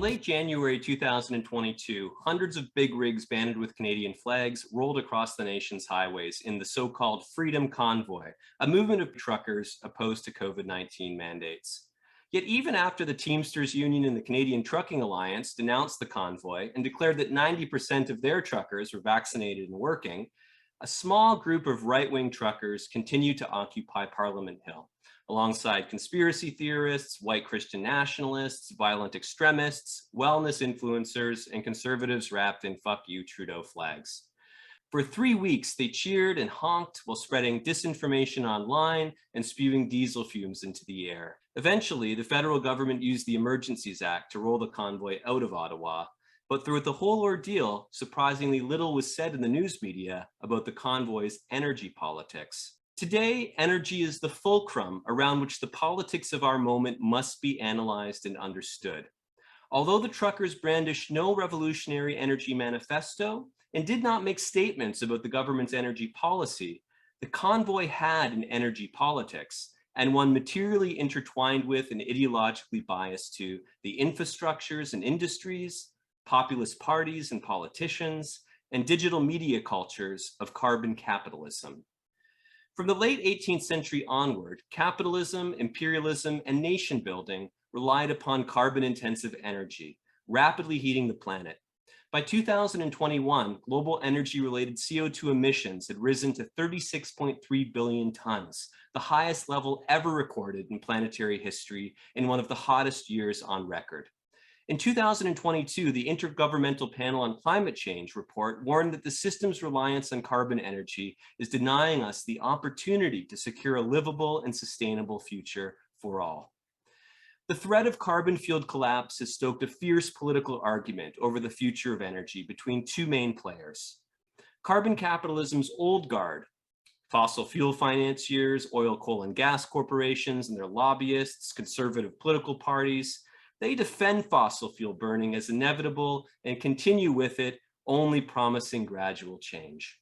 late January 2022, hundreds of big rigs banded with Canadian flags rolled across the nation's highways in the so-called Freedom Convoy, a movement of truckers opposed to COVID-19 mandates. Yet even after the Teamsters Union and the Canadian Trucking Alliance denounced the convoy and declared that 90% of their truckers were vaccinated and working, a small group of right-wing truckers continued to occupy Parliament Hill, alongside conspiracy theorists, white Christian nationalists, violent extremists, wellness influencers, and conservatives wrapped in "fuck you, Trudeau" flags. For 3 weeks, they cheered and honked while spreading disinformation online and spewing diesel fumes into the air. Eventually, the federal government used the Emergencies Act to roll the convoy out of Ottawa. But throughout the whole ordeal, surprisingly little was said in the news media about the convoy's energy politics. Today, energy is the fulcrum around which the politics of our moment must be analyzed and understood. Although the truckers brandished no revolutionary energy manifesto and did not make statements about the government's energy policy, the convoy had an energy politics, and one materially intertwined with and ideologically biased to the infrastructures and industries, populist parties and politicians, and digital media cultures of carbon capitalism. From the late 18th century onward, capitalism, imperialism, and nation building relied upon carbon-intensive energy, rapidly heating the planet. By 2021, global energy-related CO2 emissions had risen to 36.3 billion tons, the highest level ever recorded in planetary history in one of the hottest years on record. In 2022, the Intergovernmental Panel on Climate Change report warned that the system's reliance on carbon energy is denying us the opportunity to secure a livable and sustainable future for all. The threat of carbon-fueled collapse has stoked a fierce political argument over the future of energy between two main players. Carbon capitalism's old guard, fossil fuel financiers, oil, coal, and gas corporations and their lobbyists, conservative political parties, they defend fossil fuel burning as inevitable and continue with it, only promising gradual change.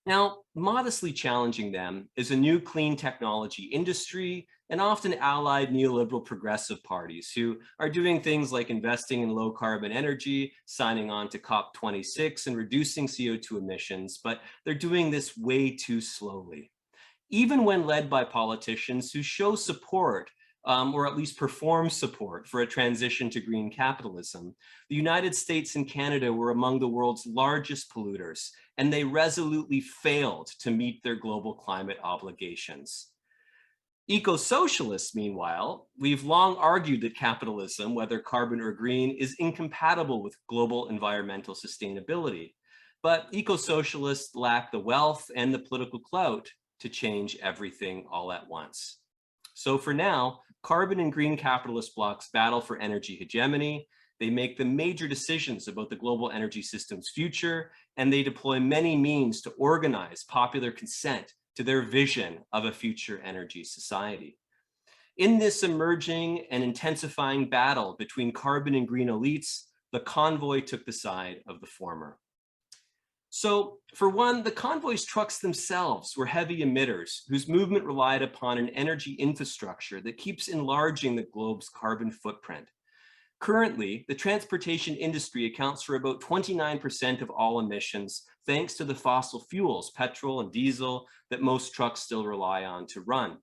Now, modestly challenging them is a new clean technology industry and often allied neoliberal progressive parties who are doing things like investing in low carbon energy, signing on to COP26 and reducing CO2 emissions, but they're doing this way too slowly. Even when led by politicians who show support or at least perform support for a transition to green capitalism, the United States and Canada were among the world's largest polluters, and they resolutely failed to meet their global climate obligations. Eco-socialists, meanwhile, we've long argued that capitalism, whether carbon or green, is incompatible with global environmental sustainability. But eco-socialists lack the wealth and the political clout to change everything all at once. So for now, carbon and green capitalist blocs battle for energy hegemony. They make the major decisions about the global energy system's future, and they deploy many means to organize popular consent to their vision of a future energy society. In this emerging and intensifying battle between carbon and green elites, the convoy took the side of the former. So for one, the convoy's trucks themselves were heavy emitters whose movement relied upon an energy infrastructure that keeps enlarging the globe's carbon footprint. Currently, the transportation industry accounts for about 29% of all emissions, thanks to the fossil fuels, petrol and diesel, that most trucks still rely on to run.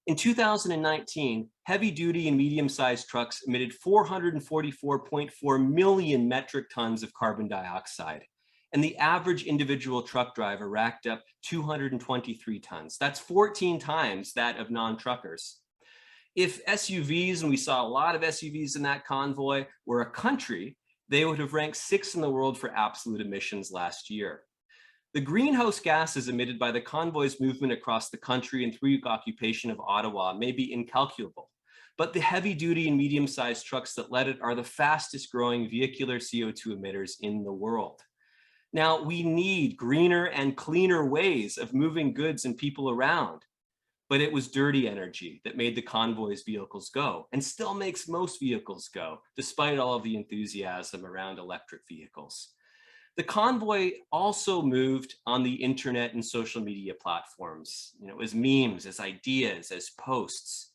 In 2019, heavy-duty and medium-sized trucks emitted 444.4 million metric tons of carbon dioxide, and the average individual truck driver racked up 223 tons. That's 14 times that of non-truckers. If SUVs, and we saw a lot of SUVs in that convoy, were a country, they would have ranked 6th in the world for absolute emissions last year. The greenhouse gases emitted by the convoy's movement across the country and through occupation of Ottawa may be incalculable, but the heavy-duty and medium-sized trucks that led it are the fastest growing vehicular CO2 emitters in the world. Now, we need greener and cleaner ways of moving goods and people around, but it was dirty energy that made the convoy's vehicles go and still makes most vehicles go, despite all of the enthusiasm around electric vehicles. The convoy also moved on the internet and social media platforms, as memes, as ideas, as posts.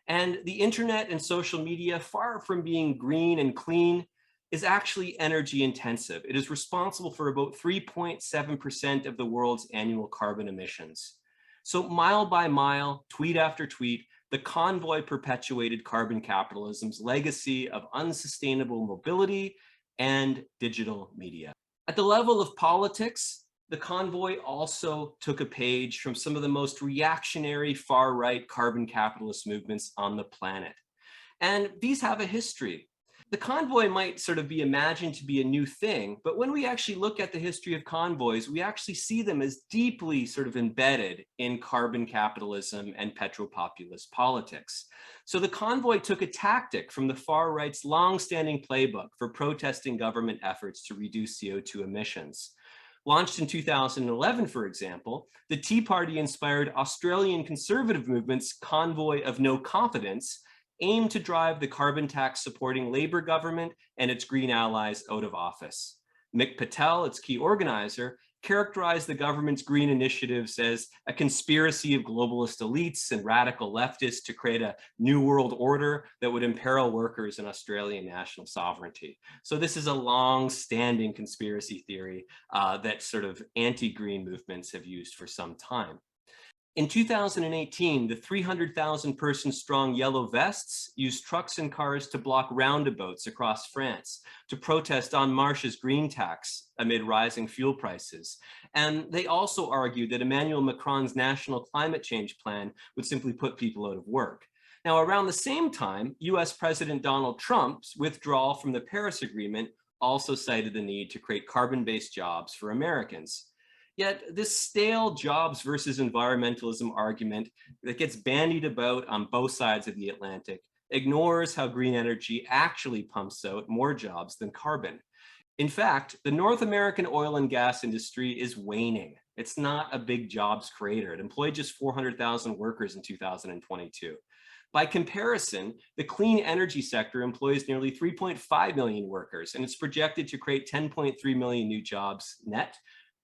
And the internet and social media, far from being green and clean, is actually energy intensive. It is responsible for about 3.7% of the world's annual carbon emissions. So mile by mile, tweet after tweet, the convoy perpetuated carbon capitalism's legacy of unsustainable mobility and digital media. At the level of politics, the convoy also took a page from some of the most reactionary far-right carbon capitalist movements on the planet. And these have a history. The convoy might sort of be imagined to be a new thing, but when we actually look at the history of convoys, we actually see them as deeply sort of embedded in carbon capitalism and petro-populist politics. So the convoy took a tactic from the far right's long-standing playbook for protesting government efforts to reduce CO2 emissions. Launched in 2011, for example, the Tea Party-inspired Australian conservative movement's Convoy of No Confidence aimed to drive the carbon tax supporting Labour government and its Green allies out of office. Mick Patel, its key organizer, characterized the government's green initiatives as a conspiracy of globalist elites and radical leftists to create a new world order that would imperil workers and Australian national sovereignty. So this is a long-standing conspiracy theory that sort of anti-green movements have used for some time. In 2018, the 300,000 person strong Yellow Vests used trucks and cars to block roundabouts across France to protest en marche's green tax amid rising fuel prices. And they also argued that Emmanuel Macron's national climate change plan would simply put people out of work. Now, around the same time, US President Donald Trump's withdrawal from the Paris Agreement also cited the need to create carbon-based jobs for Americans. Yet this stale jobs versus environmentalism argument that gets bandied about on both sides of the Atlantic ignores how green energy actually pumps out more jobs than carbon. In fact, the North American oil and gas industry is waning. It's not a big jobs creator. It employed just 400,000 workers in 2022. By comparison, the clean energy sector employs nearly 3.5 million workers, and it's projected to create 10.3 million new jobs net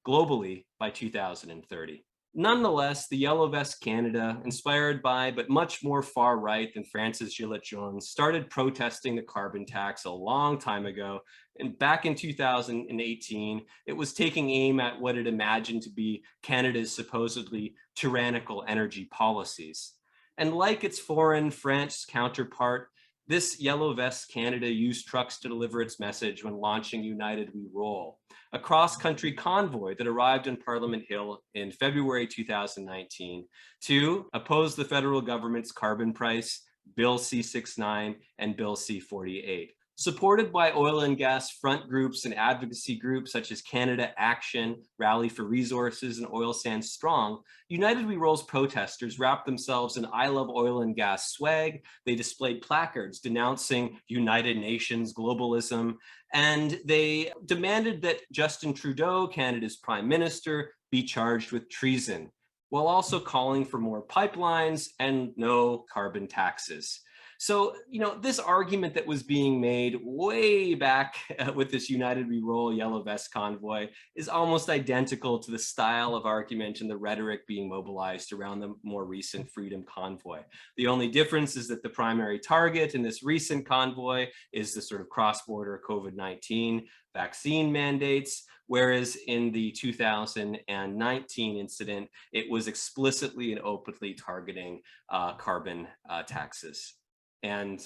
globally by 2030. Nonetheless, the Yellow Vest Canada, inspired by but much more far right than France's Gilets Jaunes, started protesting the carbon tax a long time ago. And back in 2018, it was taking aim at what it imagined to be Canada's supposedly tyrannical energy policies. And like its foreign French counterpart, this Yellow Vest Canada used trucks to deliver its message when launching United We Roll, a cross-country convoy that arrived on Parliament Hill in February 2019 to oppose the federal government's carbon price, Bill C-69 and Bill C-48. Supported by oil and gas front groups and advocacy groups such as Canada Action, Rally for Resources, and Oil Sands Strong, United We Roll's protesters wrapped themselves in I Love Oil and Gas swag. They displayed placards denouncing United Nations globalism, and they demanded that Justin Trudeau, Canada's Prime Minister, be charged with treason, while also calling for more pipelines and no carbon taxes. So, this argument that was being made way back with this United We Roll Yellow Vest convoy is almost identical to the style of argument and the rhetoric being mobilized around the more recent Freedom Convoy. The only difference is that the primary target in this recent convoy is the sort of cross-border COVID-19 vaccine mandates, whereas in the 2019 incident, it was explicitly and openly targeting carbon taxes and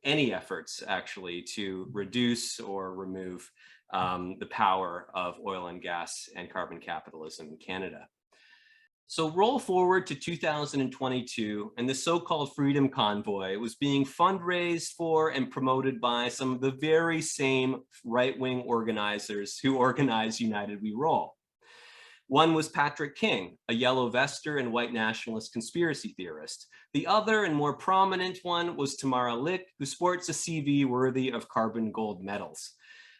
any efforts actually to reduce or remove the power of oil and gas and carbon capitalism in Canada. So roll forward to 2022, and the so-called Freedom Convoy was being fundraised for and promoted by some of the very same right-wing organizers who organized United We Roll. One was Patrick King, a yellow vester and white nationalist conspiracy theorist. The other and more prominent one was Tamara Lick, who sports a CV worthy of carbon gold medals.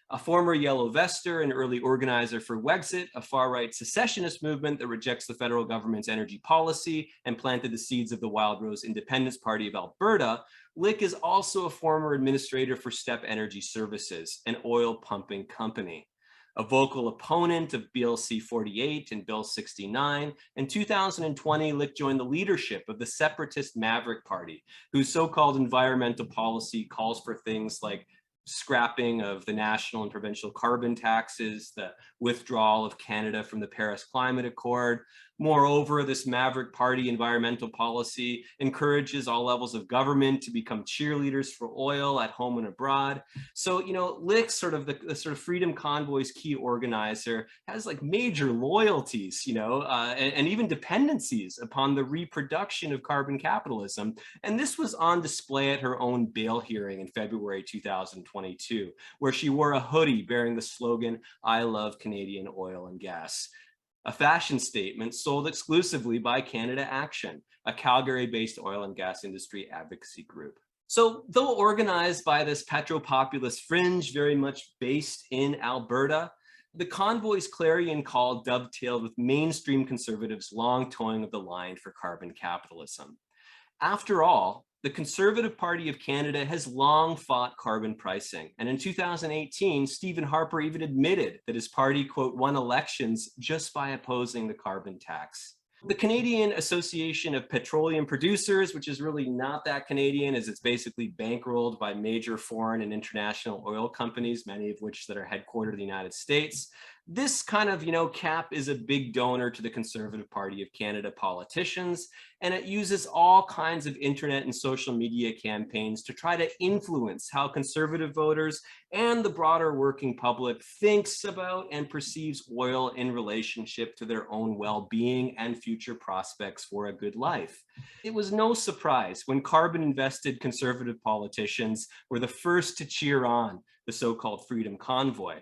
A former yellow vester and early organizer for Wexit, a far-right secessionist movement that rejects the federal government's energy policy and planted the seeds of the Wild Rose Independence Party of Alberta, Lick is also a former administrator for Step Energy Services, an oil pumping company. A vocal opponent of Bill C-48 and Bill 69, in 2020, Lick joined the leadership of the separatist Maverick Party, whose so-called environmental policy calls for things like scrapping of the national and provincial carbon taxes, the withdrawal of Canada from the Paris Climate Accord. Moreover, this Maverick Party environmental policy encourages all levels of government to become cheerleaders for oil at home and abroad. So, Lick, sort of the sort of Freedom Convoy's key organizer, has like major loyalties, and even dependencies upon the reproduction of carbon capitalism. And this was on display at her own bail hearing in February 2022, where she wore a hoodie bearing the slogan, "I love Canadian oil and gas," a fashion statement sold exclusively by Canada Action, a Calgary-based oil and gas industry advocacy group. So though organized by this petro-populist fringe very much based in Alberta, the Convoy's clarion call dovetailed with mainstream conservatives' long towing of the line for carbon capitalism. After all, the Conservative Party of Canada has long fought carbon pricing. And in 2018, Stephen Harper even admitted that his party, quote, won elections just by opposing the carbon tax. The Canadian Association of Petroleum Producers, which is really not that Canadian, as it's basically bankrolled by major foreign and international oil companies, many of which that are headquartered in the United States. This kind of, CAP is a big donor to the Conservative Party of Canada politicians, and it uses all kinds of internet and social media campaigns to try to influence how conservative voters and the broader working public thinks about and perceives oil in relationship to their own well-being and future prospects for a good life. It was no surprise when carbon-invested conservative politicians were the first to cheer on the so-called Freedom Convoy.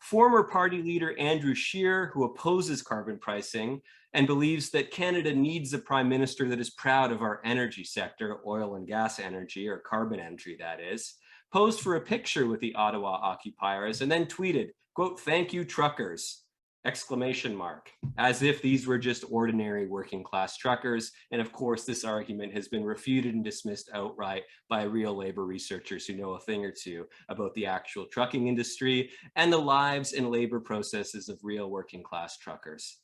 Former party leader Andrew Scheer, who opposes carbon pricing and believes that Canada needs a prime minister that is proud of our energy sector, oil and gas energy, or carbon energy that is, posed for a picture with the Ottawa occupiers and then tweeted, quote, "Thank you, truckers," exclamation mark, as if these were just ordinary working class truckers. And of course, this argument has been refuted and dismissed outright by real labor researchers who know a thing or two about the actual trucking industry and the lives and labor processes of real working class truckers.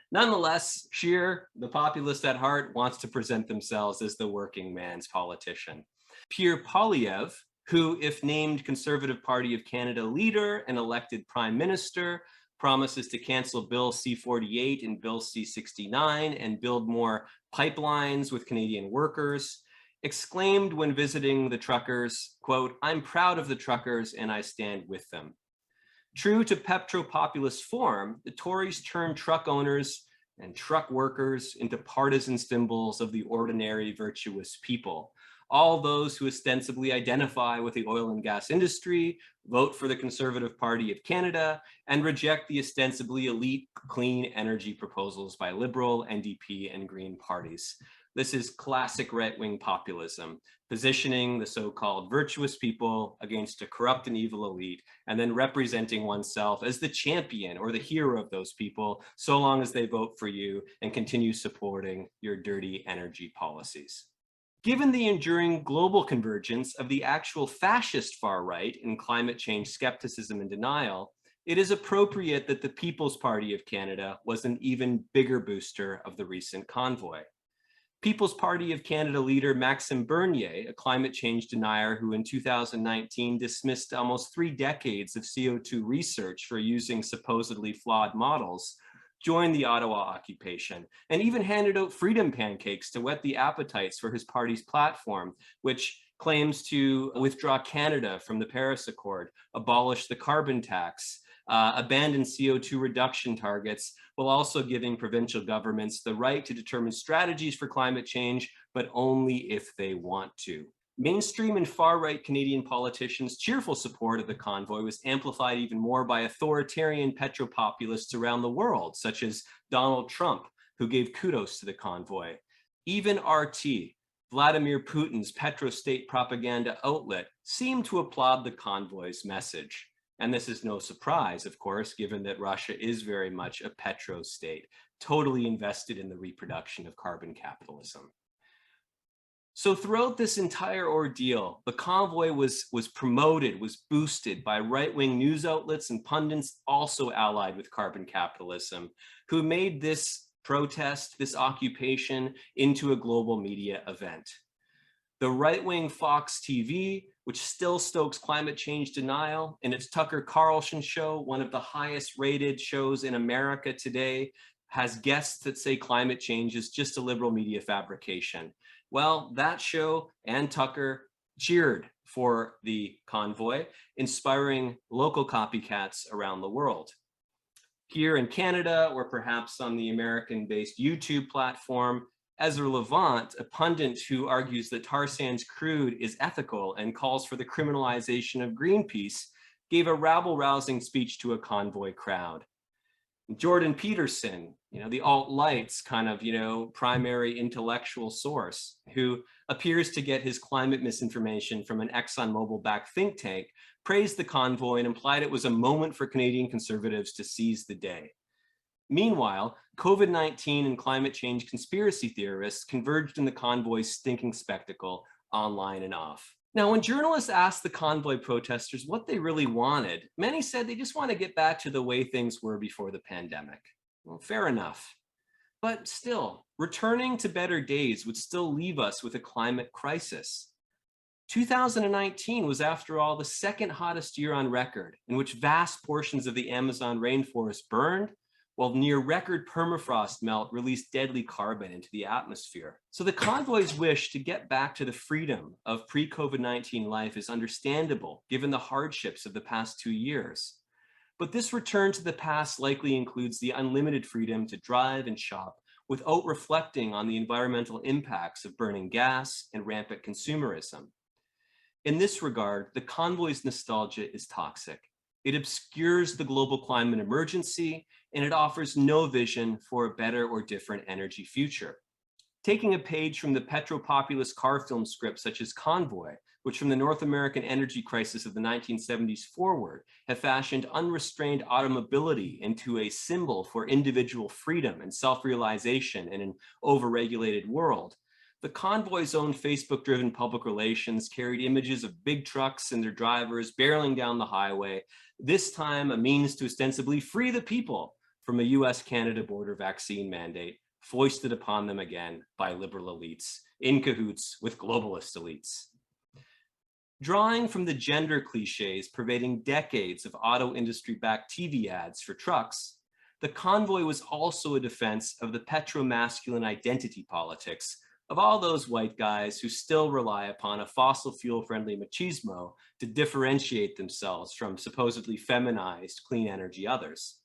Nonetheless, Scheer, the populist at heart, wants to present themselves as the working man's politician. Pierre Poilievre, who, if named Conservative Party of Canada leader and elected prime minister, promises to cancel Bill C-48 and Bill C-69 and build more pipelines with Canadian workers, exclaimed when visiting the truckers, quote, "I'm proud of the truckers and I stand with them." True to petro-populist form, the Tories turned truck owners and truck workers into partisan symbols of the ordinary virtuous people. All those who ostensibly identify with the oil and gas industry, vote for the Conservative Party of Canada, and reject the ostensibly elite clean energy proposals by Liberal, NDP, and Green parties. This is classic right-wing populism, positioning the so-called virtuous people against a corrupt and evil elite, and then representing oneself as the champion or the hero of those people, so long as they vote for you and continue supporting your dirty energy policies. Given the enduring global convergence of the actual fascist far right in climate change skepticism and denial, it is appropriate that the People's Party of Canada was an even bigger booster of the recent convoy. People's Party of Canada leader Maxime Bernier, a climate change denier who in 2019 dismissed almost 3 decades of CO2 research for using supposedly flawed models, joined the Ottawa occupation and even handed out freedom pancakes to whet the appetites for his party's platform, which claims to withdraw Canada from the Paris Accord, abolish the carbon tax, abandon CO2 reduction targets, while also giving provincial governments the right to determine strategies for climate change, but only if they want to. Mainstream and far-right Canadian politicians' cheerful support of the convoy was amplified even more by authoritarian petro-populists around the world, such as Donald Trump, who gave kudos to the convoy. Even RT, Vladimir Putin's petro-state propaganda outlet, seemed to applaud the convoy's message. And this is no surprise, of course, given that Russia is very much a petro-state, totally invested in the reproduction of carbon capitalism. So throughout this entire ordeal, the convoy was promoted, was boosted by right-wing news outlets and pundits also allied with carbon capitalism, who made this protest, this occupation, into a global media event. The right-wing Fox TV, which still stokes climate change denial, in its Tucker Carlson show, one of the highest rated shows in America today, has guests that say climate change is just a liberal media fabrication. Well, that show and Tucker cheered for the convoy, inspiring local copycats around the world. Here in Canada, or perhaps on the American-based YouTube platform, Ezra Levant, a pundit who argues that tar sands crude is ethical and calls for the criminalization of Greenpeace, gave a rabble-rousing speech to a convoy crowd. Jordan Peterson, the alt-light's kind of, primary intellectual source, who appears to get his climate misinformation from an ExxonMobil-backed think tank, praised the convoy and implied it was a moment for Canadian conservatives to seize the day. Meanwhile, COVID-19 and climate change conspiracy theorists converged in the convoy's stinking spectacle, online and off. Now, when journalists asked the convoy protesters what they really wanted, many said they just want to get back to the way things were before the pandemic. Well, fair enough. But still, returning to better days would still leave us with a climate crisis. 2019 was, after all, the second hottest year on record, in which vast portions of the Amazon rainforest burned, while near record permafrost melt released deadly carbon into the atmosphere. So the convoy's wish to get back to the freedom of pre-COVID-19 life is understandable, given the hardships of the past 2 years. But this return to the past likely includes the unlimited freedom to drive and shop without reflecting on the environmental impacts of burning gas and rampant consumerism. In this regard, the convoy's nostalgia is toxic. It obscures the global climate emergency, and it offers no vision for a better or different energy future. Taking a page from the petro-populist car film scripts such as Convoy, which from the North American energy crisis of the 1970s forward have fashioned unrestrained automobility into a symbol for individual freedom and self-realization in an overregulated world, the convoy's own Facebook-driven public relations carried images of big trucks and their drivers barreling down the highway, this time a means to ostensibly free the people from a US-Canada border vaccine mandate foisted upon them again by liberal elites in cahoots with globalist elites. Drawing from the gender cliches pervading decades of auto industry-backed TV ads for trucks, the convoy was also a defense of the petro-masculine identity politics of all those white guys who still rely upon a fossil fuel-friendly machismo to differentiate themselves from supposedly feminized clean energy others.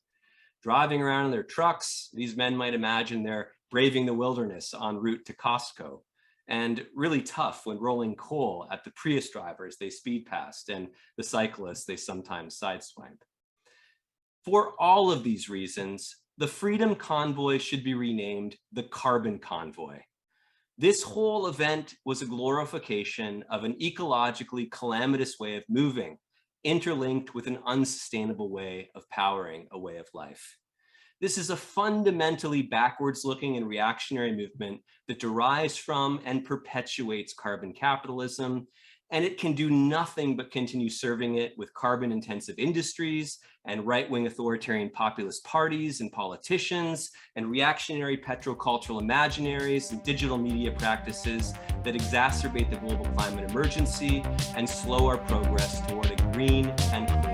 Driving around in their trucks, these men might imagine they're braving the wilderness en route to Costco, and really tough when rolling coal at the Prius drivers they speed past and the cyclists they sometimes sideswipe. For all of these reasons, the Freedom Convoy should be renamed the Carbon Convoy. This whole event was a glorification of an ecologically calamitous way of moving, interlinked with an unsustainable way of powering a way of life. This is a fundamentally backwards-looking and reactionary movement that derives from and perpetuates carbon capitalism, and it can do nothing but continue serving it with carbon-intensive industries and right-wing authoritarian populist parties and politicians and reactionary petrocultural imaginaries and digital media practices that exacerbate the global climate emergency and slow our progress toward a green and clean